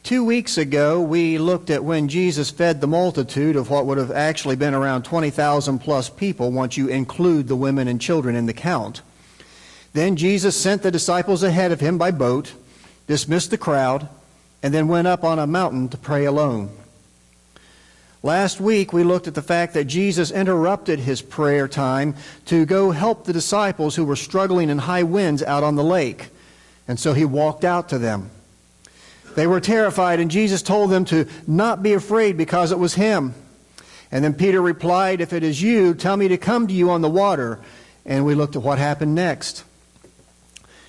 2 weeks ago, we looked at when Jesus fed the multitude of what would have actually been around 20,000 plus people once you include the women and children in the count. Then Jesus sent the disciples ahead of him by boat, dismissed the crowd, and then went up on a mountain to pray alone. Last week, we looked at the fact that Jesus interrupted his prayer time to go help the disciples who were struggling in high winds out on the lake. And so he walked out to them. They were terrified, and Jesus told them to not be afraid because it was him. And then Peter replied, "If it is you, tell me to come to you on the water." And we looked at what happened next.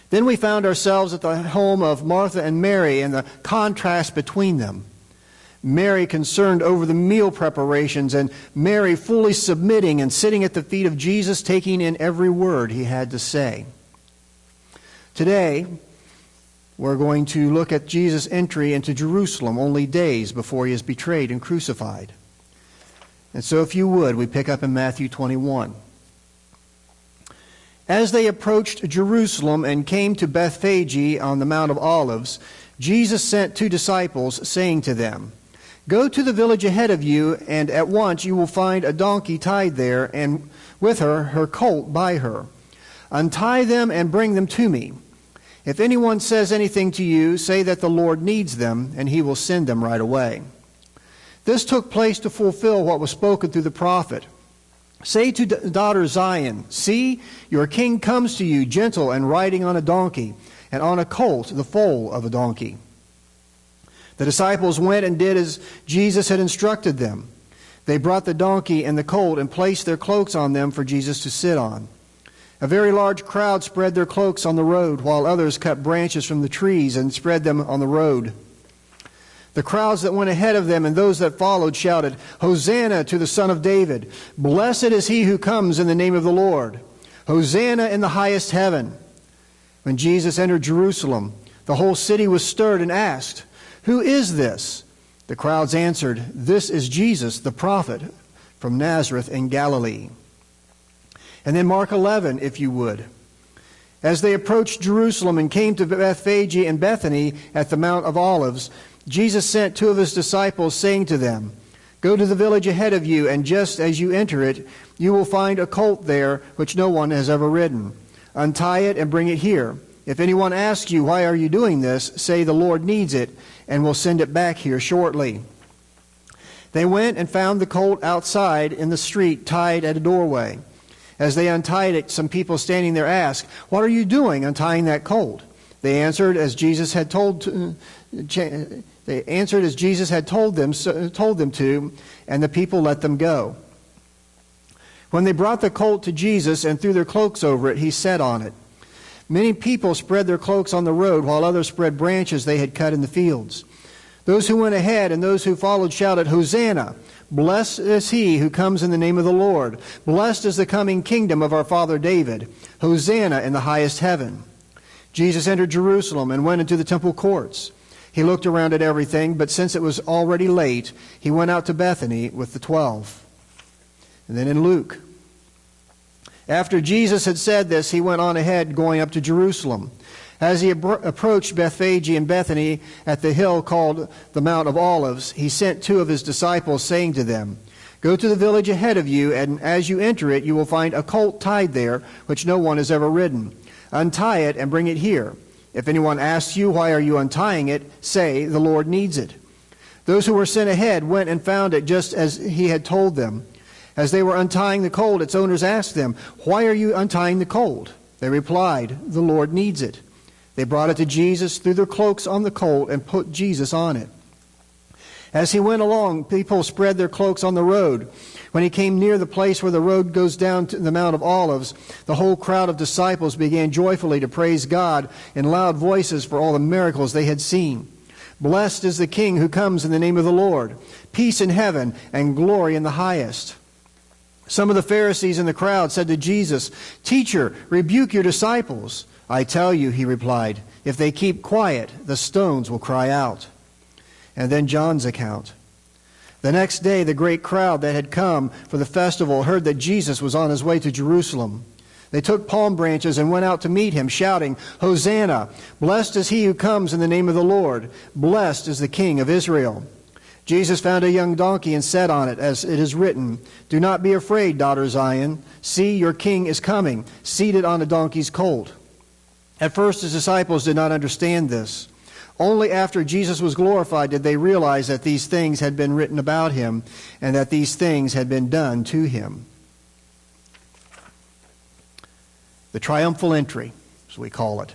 Then we found ourselves at the home of Martha and Mary and the contrast between them. Mary concerned over the meal preparations, and Mary fully submitting and sitting at the feet of Jesus, taking in every word he had to say. Today, we're going to look at Jesus' entry into Jerusalem only days before he is betrayed and crucified. And so if you would, we pick up in Matthew 21. As they approached Jerusalem and came to Bethphage on the Mount of Olives, Jesus sent 2 disciples, saying to them, "Go to the village ahead of you, and at once you will find a donkey tied there, and with her colt by her. Untie them and bring them to me. If anyone says anything to you, say that the Lord needs them, and he will send them right away." This took place to fulfill what was spoken through the prophet. "Say to daughter Zion, see, your king comes to you, gentle and riding on a donkey, and on a colt, the foal of a donkey." The disciples went and did as Jesus had instructed them. They brought the donkey and the colt and placed their cloaks on them for Jesus to sit on. A very large crowd spread their cloaks on the road, while others cut branches from the trees and spread them on the road. The crowds that went ahead of them and those that followed shouted, "Hosanna to the Son of David! Blessed is he who comes in the name of the Lord! Hosanna in the highest heaven!" When Jesus entered Jerusalem, the whole city was stirred and asked, "Who is this?" The crowds answered, "This is Jesus, the prophet, from Nazareth in Galilee." And then Mark 11, if you would. As they approached Jerusalem and came to Bethphage and Bethany at the Mount of Olives, Jesus sent 2 of his disciples, saying to them, "Go to the village ahead of you, and just as you enter it, you will find a colt there which no one has ever ridden. Untie it and bring it here. If anyone asks you, 'Why are you doing this?' say, 'The Lord needs it, and will send it back here shortly.'" They went and found the colt outside in the street, tied at a doorway. As they untied it, some people standing there asked, "What are you doing untying that colt?" They answered as Jesus had told them to, and the people let them go. When they brought the colt to Jesus and threw their cloaks over it, he sat on it. Many people spread their cloaks on the road, while others spread branches they had cut in the fields. Those who went ahead and those who followed shouted, "Hosanna! Blessed is he who comes in the name of the Lord. Blessed is the coming kingdom of our father David. Hosanna in the highest heaven." Jesus entered Jerusalem and went into the temple courts. He looked around at everything, but since it was already late, he went out to Bethany with the 12. And then in Luke, after Jesus had said this, he went on ahead, going up to Jerusalem. As he approached Bethphage and Bethany at the hill called the Mount of Olives, he sent 2 of his disciples, saying to them, "Go to the village ahead of you, and as you enter it, you will find a colt tied there, which no one has ever ridden. Untie it and bring it here. If anyone asks you, 'Why are you untying it?' say, 'The Lord needs it.'" Those who were sent ahead went and found it just as he had told them. As they were untying the colt, its owners asked them, "Why are you untying the colt?" They replied, "The Lord needs it." They brought it to Jesus, threw their cloaks on the colt, and put Jesus on it. As he went along, people spread their cloaks on the road. When he came near the place where the road goes down to the Mount of Olives, the whole crowd of disciples began joyfully to praise God in loud voices for all the miracles they had seen. "Blessed is the King who comes in the name of the Lord. Peace in heaven and glory in the highest." Some of the Pharisees in the crowd said to Jesus, "Teacher, rebuke your disciples." "I tell you," he replied, "if they keep quiet, the stones will cry out." And then John's account. The next day, the great crowd that had come for the festival heard that Jesus was on his way to Jerusalem. They took palm branches and went out to meet him, shouting, "Hosanna! Blessed is he who comes in the name of the Lord. Blessed is the King of Israel." Jesus found a young donkey and sat on it, as it is written, "Do not be afraid, daughter Zion. See, your king is coming, seated on a donkey's colt." At first his disciples did not understand this. Only after Jesus was glorified did they realize that these things had been written about him and that these things had been done to him. The triumphal entry, as we call it.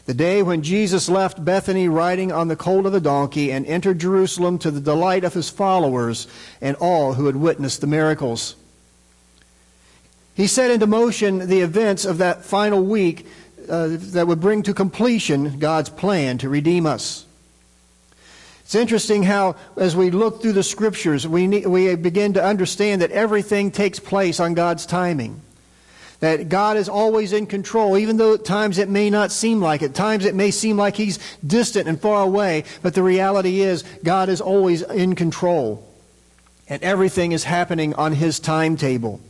The day when Jesus left Bethany riding on the colt of a donkey and entered Jerusalem to the delight of his followers and all who had witnessed the miracles. He set into motion the events of that final week that would bring to completion God's plan to redeem us. It's interesting how, as we look through the Scriptures, we begin to understand that everything takes place on God's timing. That God is always in control, even though at times it may not seem like it. At times it may seem like He's distant and far away, but the reality is God is always in control. And everything is happening on His timetable.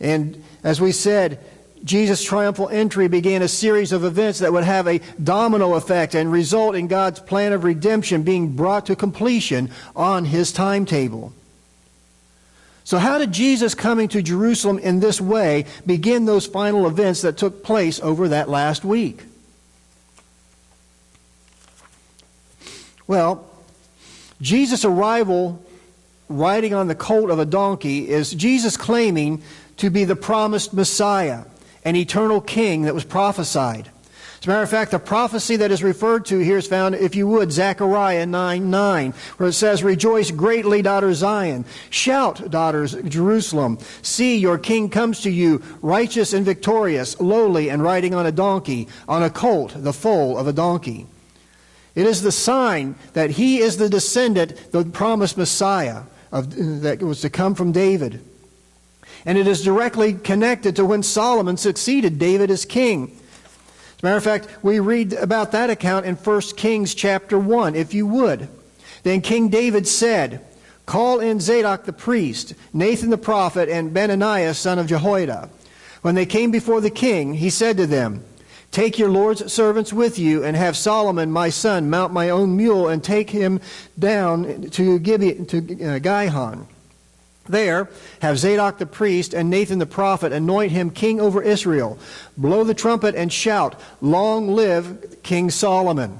And as we said, Jesus' triumphal entry began a series of events that would have a domino effect and result in God's plan of redemption being brought to completion on His timetable. So how did Jesus coming to Jerusalem in this way begin those final events that took place over that last week? Well, Jesus' arrival riding on the colt of a donkey is Jesus claiming to be the promised Messiah, an eternal king that was prophesied. As a matter of fact, the prophecy that is referred to here is found, if you would, Zechariah 9:9, where it says, "Rejoice greatly, daughter Zion. Shout, daughters Jerusalem. See, your king comes to you, righteous and victorious, lowly and riding on a donkey, on a colt, the foal of a donkey." It is the sign that he is the descendant, the promised Messiah that was to come from David. And it is directly connected to when Solomon succeeded David as king. As a matter of fact, we read about that account in 1 Kings chapter 1, if you would. Then King David said, "Call in Zadok the priest, Nathan the prophet, and Benaiah son of Jehoiada." When they came before the king, he said to them, "Take your Lord's servants with you, and have Solomon my son mount my own mule, and take him down to Gihon. There, have Zadok the priest and Nathan the prophet anoint him king over Israel. Blow the trumpet and shout, 'Long live King Solomon.'"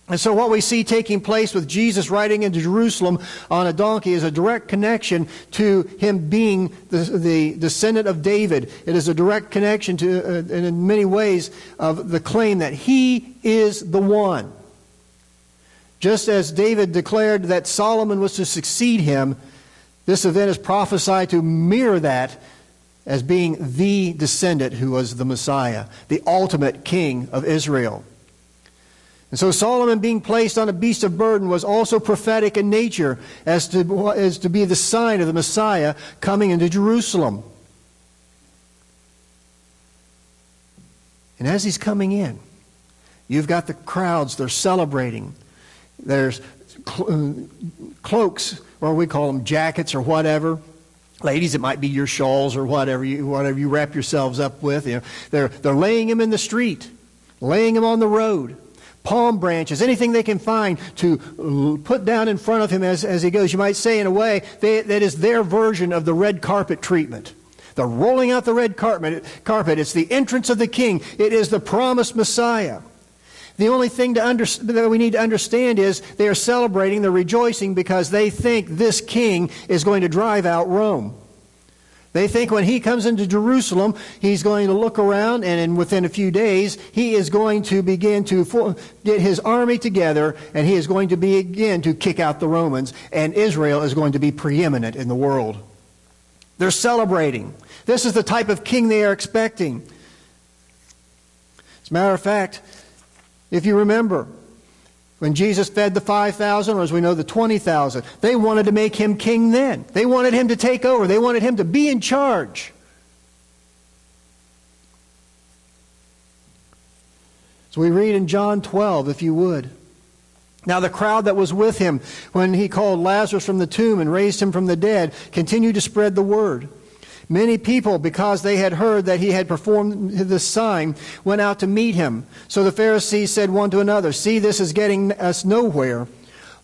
And so what we see taking place with Jesus riding into Jerusalem on a donkey is a direct connection to him being the descendant of David. It is a direct connection to, in many ways, of the claim that he is the one. Just as David declared that Solomon was to succeed him, this event is prophesied to mirror that as being the descendant who was the Messiah, the ultimate king of Israel. And so Solomon being placed on a beast of burden was also prophetic in nature as to be the sign of the Messiah coming into Jerusalem. And as he's coming in, you've got the crowds, they're celebrating. There's cloaks, or we call them jackets or whatever. Ladies, it might be your shawls or whatever you wrap yourselves up with. You know, they're laying him in the street, laying him on the road. Palm branches, anything they can find to put down in front of him as he goes. You might say, in a way, that is their version of the red carpet treatment. They're rolling out the red carpet. It's the entrance of the king. It is the promised Messiah. The only thing that we need to understand is they are celebrating, they're rejoicing because they think this king is going to drive out Rome. They think when he comes into Jerusalem, he's going to look around, and within a few days, he is going to begin to get his army together, and he is going to begin to kick out the Romans, and Israel is going to be preeminent in the world. They're celebrating. This is the type of king they are expecting. As a matter of fact, if you remember, when Jesus fed the 5,000, or as we know, the 20,000, they wanted to make him king then. They wanted him to take over. They wanted him to be in charge. So we read in John 12, if you would. Now the crowd that was with him when he called Lazarus from the tomb and raised him from the dead continued to spread the word. Many people, because they had heard that he had performed this sign, went out to meet him. So the Pharisees said one to another, "See, this is getting us nowhere.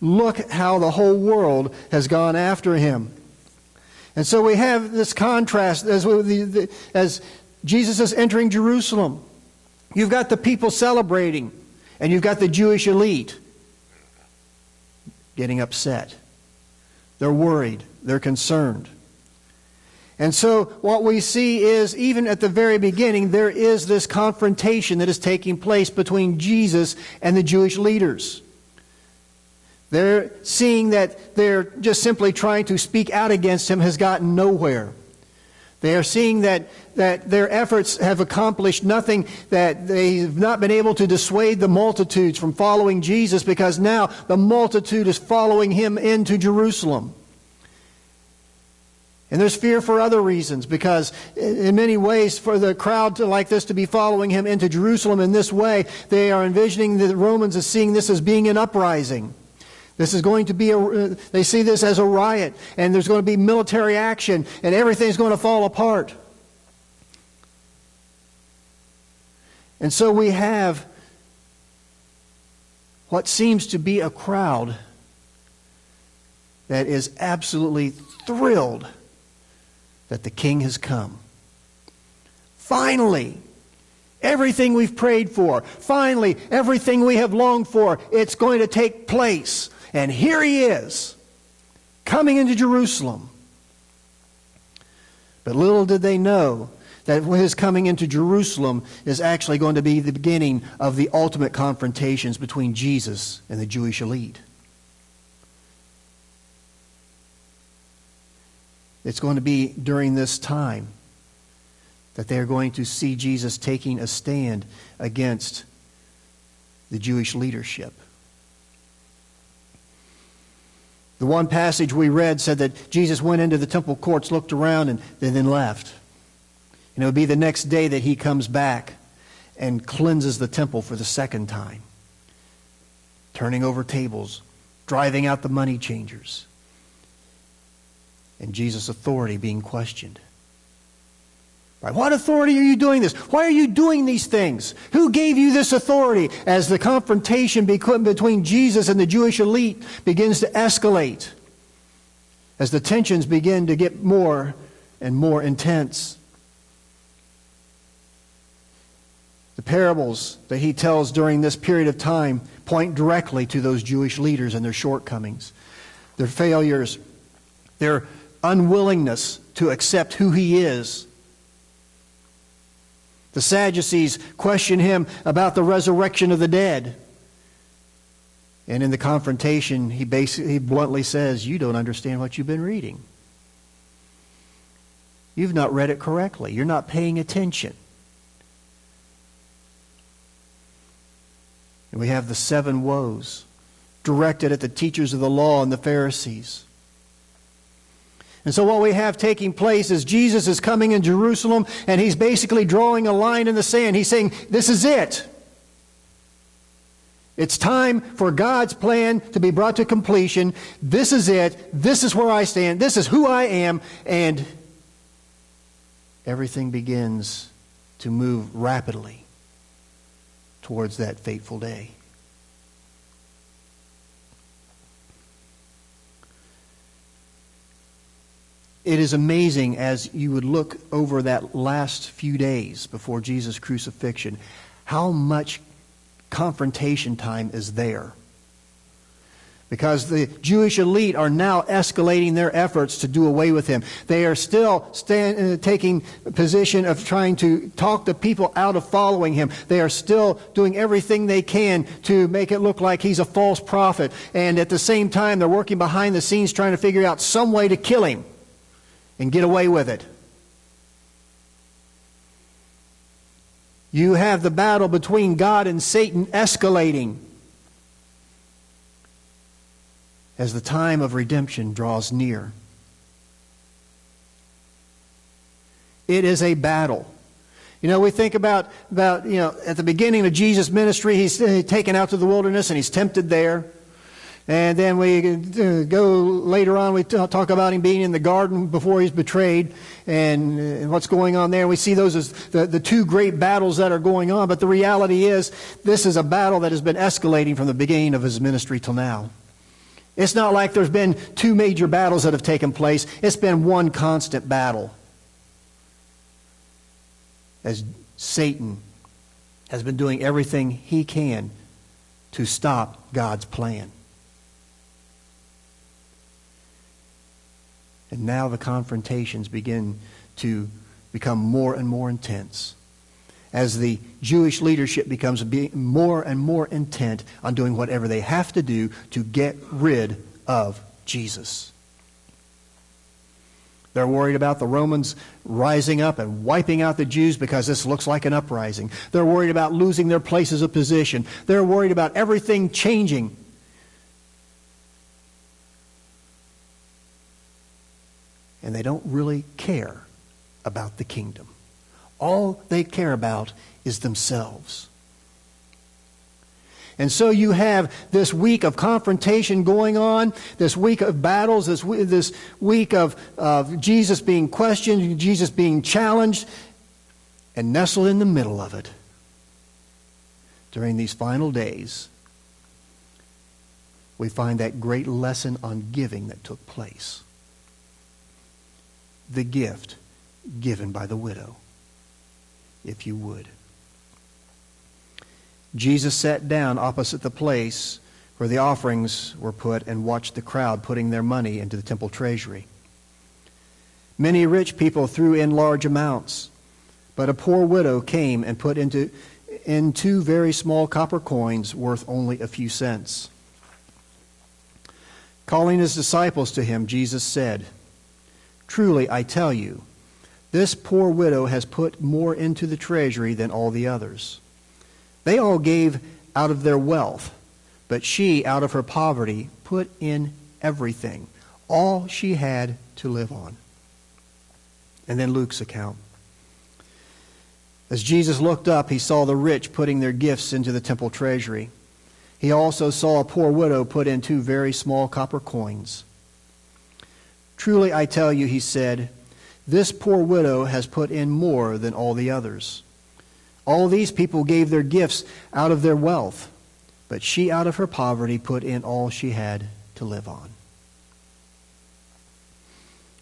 Look how the whole world has gone after him." And so we have this contrast as Jesus is entering Jerusalem. You've got the people celebrating, and you've got the Jewish elite getting upset. They're worried. They're concerned. And so what we see is, even at the very beginning, there is this confrontation that is taking place between Jesus and the Jewish leaders. They're seeing that they're just simply trying to speak out against him has gotten nowhere. They are seeing that their efforts have accomplished nothing, that they've not been able to dissuade the multitudes from following Jesus, because now the multitude is following him into Jerusalem. And there's fear for other reasons, because in many ways, for the crowd like this to be following him into Jerusalem in this way, they are envisioning the Romans as seeing this as being an uprising. This is going to be they see this as a riot, and there's going to be military action, and everything's going to fall apart. And so we have what seems to be a crowd that is absolutely thrilled that the king has come. Finally, everything we've prayed for, finally, everything we have longed for, it's going to take place. And here he is, coming into Jerusalem. But little did they know that his coming into Jerusalem is actually going to be the beginning of the ultimate confrontations between Jesus and the Jewish elite. It's going to be during this time that they are going to see Jesus taking a stand against the Jewish leadership. The one passage we read said that Jesus went into the temple courts, looked around, and then left. And it would be the next day that he comes back and cleanses the temple for the second time, turning over tables, driving out the money changers, and Jesus' authority being questioned. By what authority are you doing this? Why are you doing these things? Who gave you this authority? As the confrontation between Jesus and the Jewish elite begins to escalate, as the tensions begin to get more and more intense. The parables that he tells during this period of time point directly to those Jewish leaders and their shortcomings, their failures, their unwillingness to accept who he is. The Sadducees question him about the resurrection of the dead. And in the confrontation, he bluntly says, "You don't understand what you've been reading. You've not read it correctly. You're not paying attention." And we have the 7 woes directed at the teachers of the law and the Pharisees. And so what we have taking place is Jesus is coming in Jerusalem, and he's basically drawing a line in the sand. He's saying, this is it. It's time for God's plan to be brought to completion. This is it. This is where I stand. This is who I am. And everything begins to move rapidly towards that fateful day. It is amazing, as you would look over that last few days before Jesus' crucifixion, how much confrontation time is there. Because the Jewish elite are now escalating their efforts to do away with him. They are still taking a position of trying to talk the people out of following him. They are still doing everything they can to make it look like he's a false prophet. And at the same time, they're working behind the scenes trying to figure out some way to kill him and get away with it. You have the battle between God and Satan escalating as the time of redemption draws near. It is a battle. You know, we think about at the beginning of Jesus' ministry, he's taken out to the wilderness and he's tempted there. And then we go later on, we talk about him being in the garden before he's betrayed and what's going on there. We see those as the two great battles that are going on. But the reality is, this is a battle that has been escalating from the beginning of his ministry till now. It's not like there's been two major battles that have taken place. It's been one constant battle. As Satan has been doing everything he can to stop God's plan. And now the confrontations begin to become more and more intense as the Jewish leadership becomes more and more intent on doing whatever they have to do to get rid of Jesus. They're worried about the Romans rising up and wiping out the Jews because this looks like an uprising. They're worried about losing their places of position. They're worried about everything changing. And they don't really care about the kingdom. All they care about is themselves. And so you have this week of confrontation going on, this week of battles, this week of Jesus being questioned, Jesus being challenged, and nestled in the middle of it during these final days, we find that great lesson on giving that took place. The gift given by the widow, if you would. Jesus sat down opposite the place where the offerings were put and watched the crowd putting their money into the temple treasury. Many rich people threw in large amounts, but a poor widow came and put in 2 very small copper coins worth only a few cents. Calling his disciples to him, Jesus said, "Truly, I tell you, this poor widow has put more into the treasury than all the others. They all gave out of their wealth, but she, out of her poverty, put in everything, all she had to live on." And then Luke's account. As Jesus looked up, he saw the rich putting their gifts into the temple treasury. He also saw a poor widow put in 2 very small copper coins. "Truly, I tell you," he said, "this poor widow has put in more than all the others. All these people gave their gifts out of their wealth, but she out of her poverty put in all she had to live on."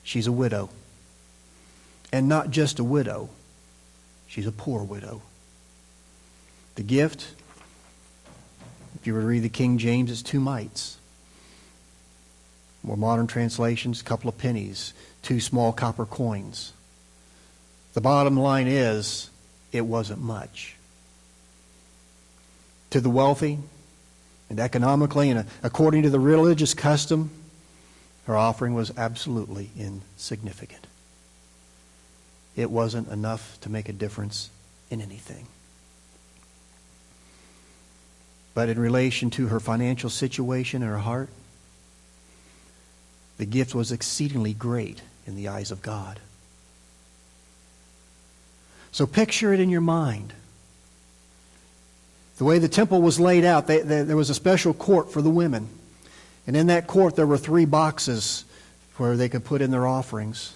She's a widow. And not just a widow. She's a poor widow. The gift, if you were to read the King James, it's 2 mites. More modern translations, a couple of pennies, 2 small copper coins. The bottom line is, it wasn't much. To the wealthy, and economically, and according to the religious custom, her offering was absolutely insignificant. It wasn't enough to make a difference in anything. But in relation to her financial situation and her heart, the gift was exceedingly great in the eyes of God. So picture it in your mind. The way the temple was laid out, there was a special court for the women. And in that court there were 3 boxes where they could put in their offerings.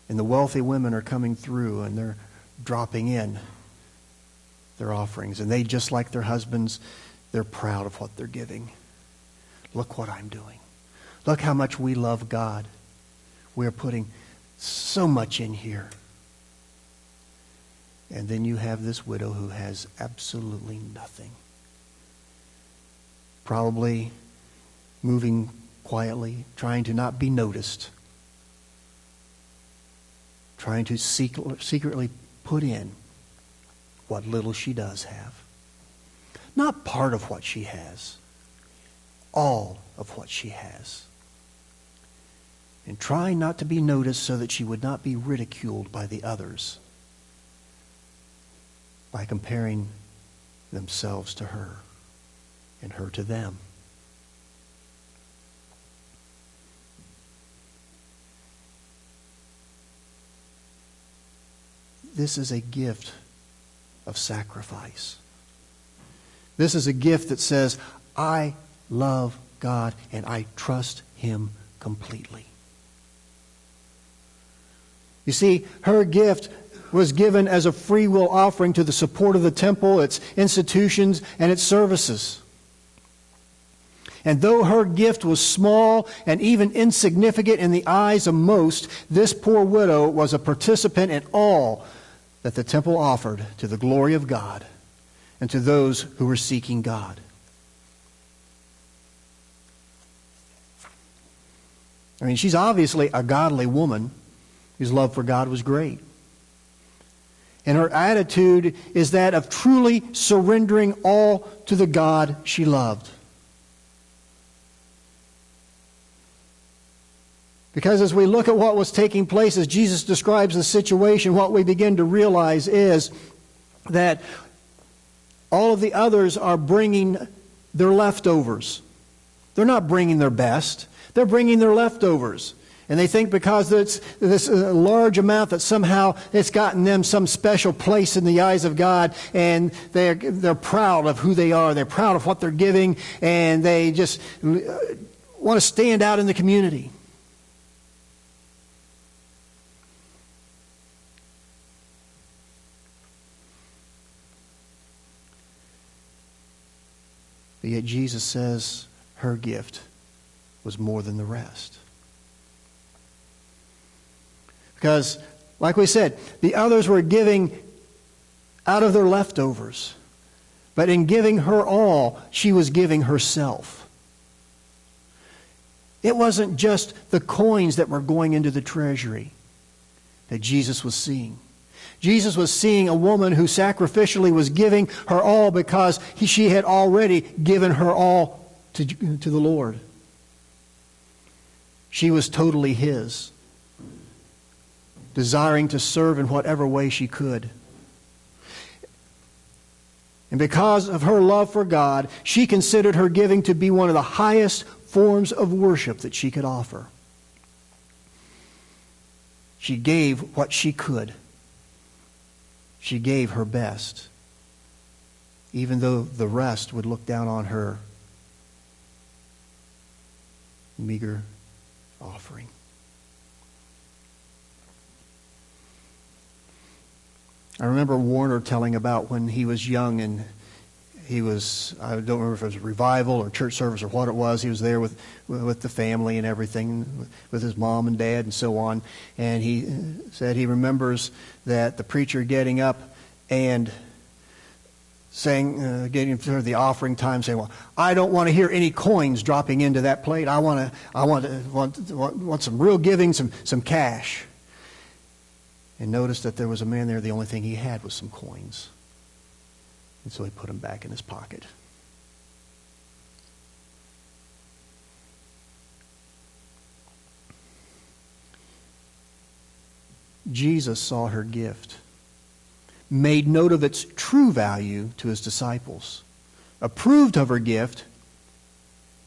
And the wealthy women are coming through and they're dropping in their offerings. And they, just like their husbands, they're proud of what they're giving. Look what I'm doing. Look how much we love God. We're putting so much in here. And then you have this widow who has absolutely nothing. Probably moving quietly, trying to not be noticed. Trying to secretly put in what little she does have. Not part of what she has. All of what she has. And trying not to be noticed so that she would not be ridiculed by the others by comparing themselves to her and her to them. This is a gift of sacrifice. This is a gift that says, I love God and I trust Him completely. You see, her gift was given as a free will offering to the support of the temple, its institutions, and its services. And though her gift was small and even insignificant in the eyes of most, this poor widow was a participant in all that the temple offered to the glory of God and to those who were seeking God. I mean, she's obviously a godly woman whose love for God was great. And her attitude is that of truly surrendering all to the God she loved. Because as we look at what was taking place, as Jesus describes the situation, what we begin to realize is that all of the others are bringing their leftovers. They're not bringing their best. They're bringing their leftovers. And they think because it's this large amount that somehow it's gotten them some special place in the eyes of God, and they're proud of who they are. They're proud of what they're giving, and they just want to stand out in the community. But yet Jesus says her gift was more than the rest. Because, like we said, the others were giving out of their leftovers. But in giving her all, she was giving herself. It wasn't just the coins that were going into the treasury that Jesus was seeing. Jesus was seeing a woman who sacrificially was giving her all because she had already given her all to the Lord. She was totally His, desiring to serve in whatever way she could. And because of her love for God, she considered her giving to be one of the highest forms of worship that she could offer. She gave what she could. She gave her best, even though the rest would look down on her meager offering. I remember Warner telling about when he was young and he was, I don't remember if it was a revival or church service or what it was. He was there with the family and everything, with his mom and dad and so on. And he said he remembers that the preacher getting up and saying, getting through the offering time, saying, "Well, I don't want to hear any coins dropping into that plate. I want some real giving, some cash." And noticed that there was a man there. The only thing he had was some coins. And so he put them back in his pocket. Jesus saw her gift, made note of its true value to His disciples, approved of her gift,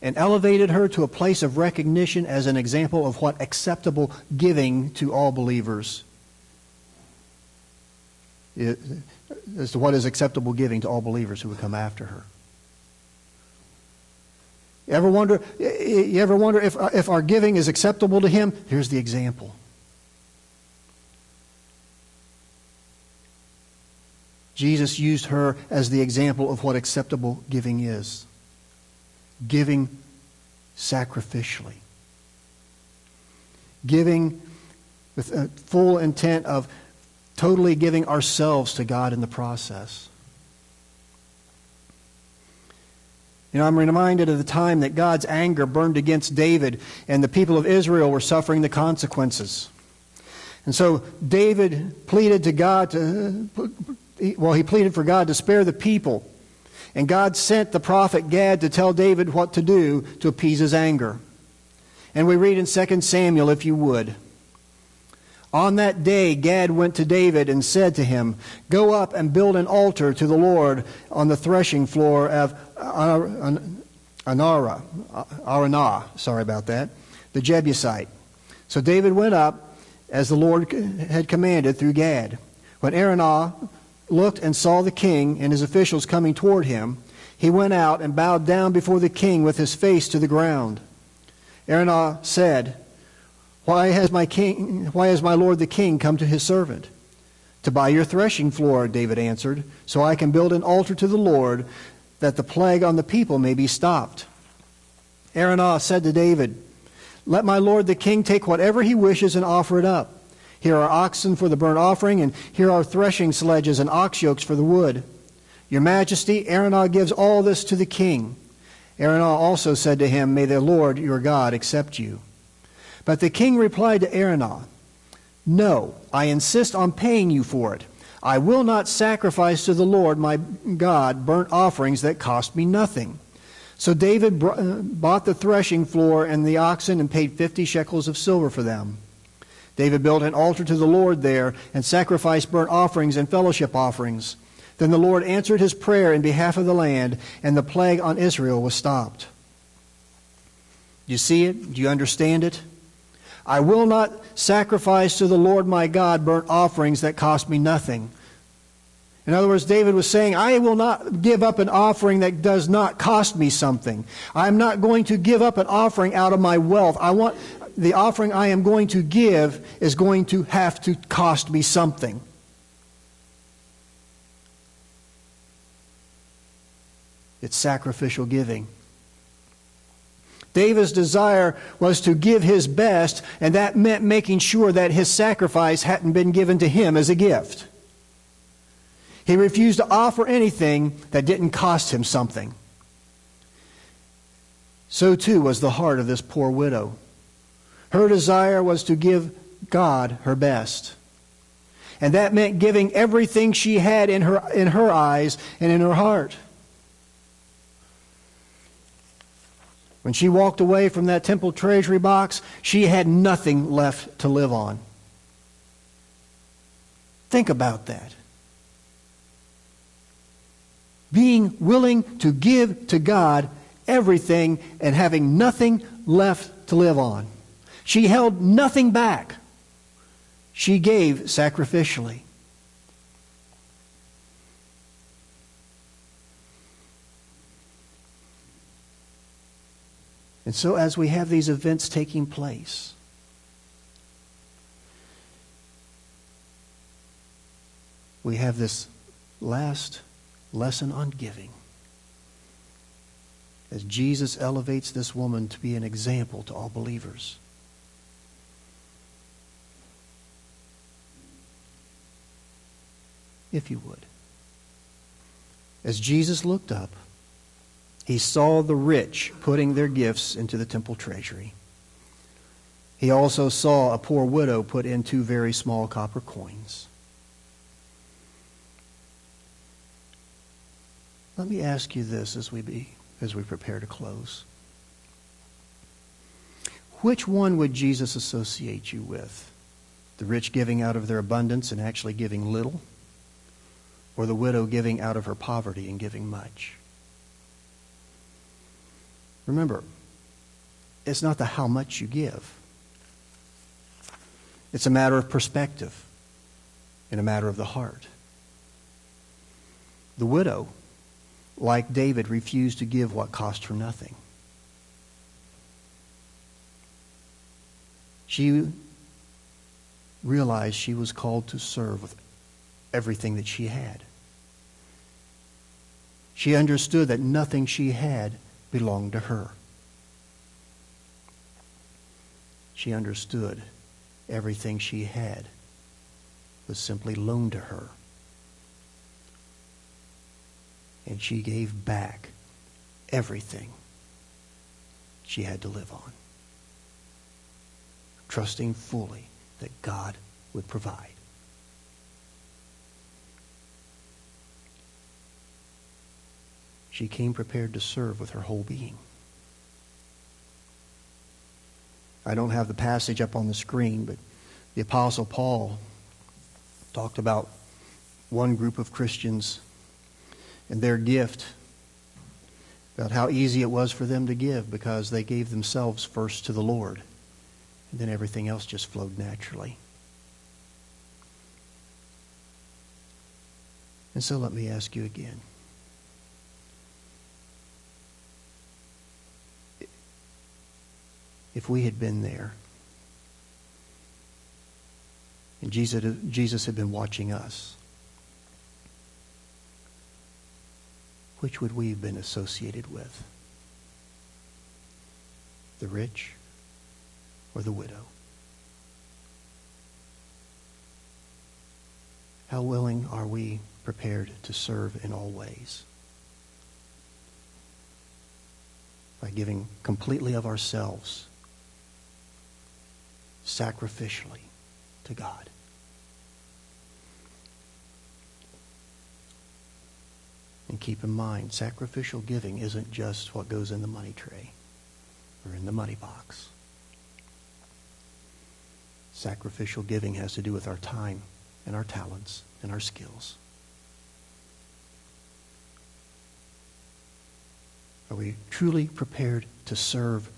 and elevated her to a place of recognition as an example of what acceptable giving to all believers as to what is acceptable giving to all believers who would come after her. You ever wonder if our giving is acceptable to Him? Here's the example. Jesus used her as the example of what acceptable giving is. Giving sacrificially. Giving with a full intent of totally giving ourselves to God in the process. You know, I'm reminded of the time that God's anger burned against David and the people of Israel were suffering the consequences. And so David pleaded to God he pleaded for God to spare the people. And God sent the prophet Gad to tell David what to do to appease his anger. And we read in 2 Samuel, if you would. On that day, Gad went to David and said to him, "Go up and build an altar to the Lord on the threshing floor of Aranah, the Jebusite." So David went up as the Lord had commanded through Gad. When Aranah looked and saw the king and his officials coming toward him, He went out and bowed down before the king with his face to the ground. Araunah said, Why has my lord the king come to his servant? To buy your threshing floor, David answered, so I can build an altar to the Lord, that the plague on the people may be stopped. Araunah said to David, Let my lord the king take whatever he wishes and offer it up. Here are oxen for the burnt offering, and here are threshing sledges and ox yokes for the wood. Your majesty, Araunah gives all this to the king. Araunah also said to him, May the Lord your God accept you. But the king replied to Araunah, No, I insist on paying you for it. I will not sacrifice to the Lord my God burnt offerings that cost me nothing. So David bought the threshing floor and the oxen and paid 50 shekels of silver for them. David built an altar to the Lord there and sacrificed burnt offerings and fellowship offerings. Then the Lord answered his prayer in behalf of the land, and the plague on Israel was stopped. Do you see it? Do you understand it? I will not sacrifice to the Lord my God burnt offerings that cost me nothing. In other words, David was saying, I will not give up an offering that does not cost me something. I'm not going to give up an offering out of my wealth. The offering I am going to give is going to have to cost me something. It's sacrificial giving. David's desire was to give his best, and that meant making sure that his sacrifice hadn't been given to him as a gift. He refused to offer anything that didn't cost him something. So too was the heart of this poor widow. Her desire was to give God her best. And that meant giving everything she had in her eyes and in her heart. When she walked away from that temple treasury box, she had nothing left to live on. Think about that. Being willing to give to God everything and having nothing left to live on. She held nothing back. She gave sacrificially. And so as we have these events taking place, we have this last lesson on giving. As Jesus elevates this woman to be an example to all believers. If you would. As Jesus looked up, he saw the rich putting their gifts into the temple treasury. He also saw a poor widow put in 2 very small copper coins. Let me ask you this as we prepare to close. Which one would Jesus associate you with? The rich giving out of their abundance and actually giving little? Or the widow giving out of her poverty and giving much? Remember, it's not the how much you give. It's a matter of perspective and a matter of the heart. The widow, like David, refused to give what cost her nothing. She realized she was called to serve with everything that she had. She understood that nothing she had belonged to her. She understood everything she had was simply loaned to her. And she gave back everything she had to live on, trusting fully that God would provide. She came prepared to serve with her whole being. I don't have the passage up on the screen, but the Apostle Paul talked about one group of Christians and their gift, about how easy it was for them to give because they gave themselves first to the Lord, and then everything else just flowed naturally. And so let me ask you again. if we had been there and Jesus had been watching us, which would we have been associated with? The rich or the widow? How willing are we prepared to serve in all ways? By giving completely of ourselves, sacrificially, to God. And keep in mind, sacrificial giving isn't just what goes in the money tray or in the money box. Sacrificial giving has to do with our time and our talents and our skills. Are we truly prepared to serve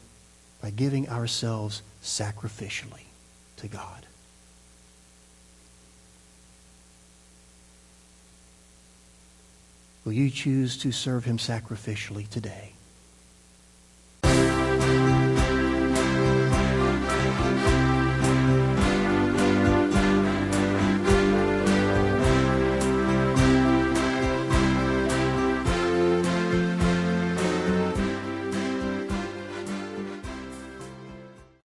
by giving ourselves sacrificially to God? Will you choose to serve him sacrificially today?